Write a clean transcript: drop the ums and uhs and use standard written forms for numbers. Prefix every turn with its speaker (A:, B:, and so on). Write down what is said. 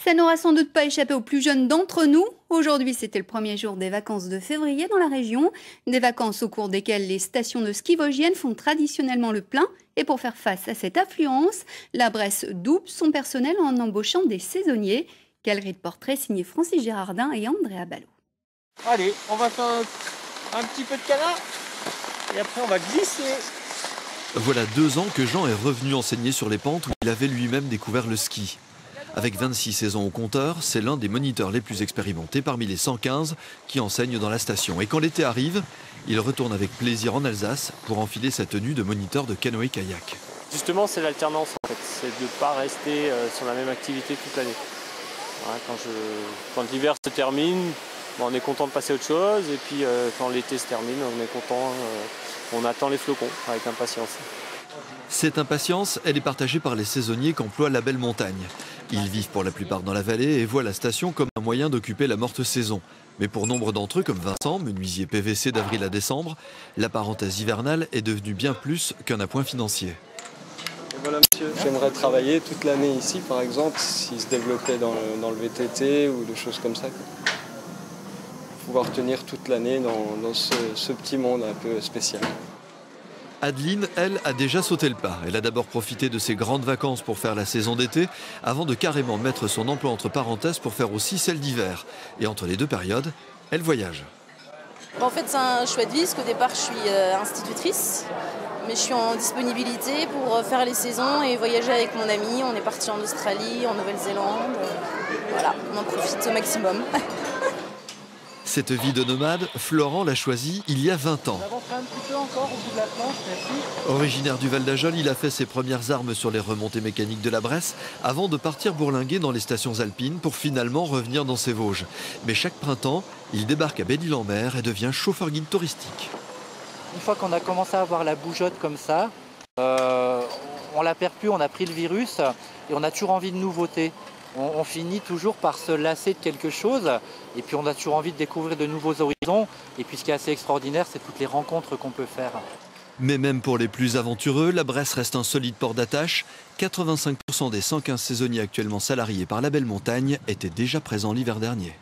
A: Ça n'aura sans doute pas échappé aux plus jeunes d'entre nous. Aujourd'hui, c'était le premier jour des vacances de février dans la région. Des vacances au cours desquelles les stations de ski vosgiennes font traditionnellement le plein. Et pour faire face à cette affluence, la Bresse double son personnel en embauchant des saisonniers. Galerie de portraits signée Francis Gérardin et Andrea Ballot.
B: Allez, on va faire un petit peu de canard et après on va glisser.
C: Voilà 2 ans que Jean est revenu enseigner sur les pentes où il avait lui-même découvert le ski. Avec 26 saisons au compteur, c'est l'un des moniteurs les plus expérimentés parmi les 115 qui enseignent dans la station. Et quand l'été arrive, il retourne avec plaisir en Alsace pour enfiler sa tenue de moniteur de canoë-kayak.
B: Justement, c'est l'alternance en fait, c'est de ne pas rester sur la même activité toute l'année. Voilà, quand l'hiver se termine, on est content de passer à autre chose et puis quand l'été se termine, on est content, on attend les flocons avec impatience.
C: Cette impatience, elle est partagée par les saisonniers qu'emploie la Belle Montagne. Ils vivent pour la plupart dans la vallée et voient la station comme un moyen d'occuper la morte saison. Mais pour nombre d'entre eux, comme Vincent, menuisier PVC d'avril à décembre, la parenthèse hivernale est devenue bien plus qu'un appoint financier.
D: Et voilà monsieur, j'aimerais travailler toute l'année ici par exemple, s'il se développait dans le VTT ou des choses comme ça. Pouvoir tenir toute l'année dans ce petit monde un peu spécial.
C: Adeline, elle, a déjà sauté le pas. Elle a d'abord profité de ses grandes vacances pour faire la saison d'été, avant de carrément mettre son emploi entre parenthèses pour faire aussi celle d'hiver. Et entre les deux périodes, elle voyage.
E: En fait, c'est un choix de vie, parce qu'au départ, je suis institutrice, mais je suis en disponibilité pour faire les saisons et voyager avec mon ami. On est parti en Australie, en Nouvelle-Zélande. Voilà, on en profite au maximum.
C: Cette vie de nomade, Florent l'a choisie il y a 20 ans. Originaire du Val d'Ajol, il a fait ses premières armes sur les remontées mécaniques de la Bresse avant de partir bourlinguer dans les stations alpines pour finalement revenir dans ses Vosges. Mais chaque printemps, il débarque à Belle-Île-en-Mer et devient chauffeur guide touristique.
F: Une fois qu'on a commencé à avoir la bougeotte comme ça, on la perd plus, on a pris le virus et on a toujours envie de nouveautés. On finit toujours par se lasser de quelque chose et puis on a toujours envie de découvrir de nouveaux horizons. Et puis ce qui est assez extraordinaire, c'est toutes les rencontres qu'on peut faire.
C: Mais même pour les plus aventureux, la Bresse reste un solide port d'attache. 85% des 115 saisonniers actuellement salariés par la Belle Montagne étaient déjà présents l'hiver dernier.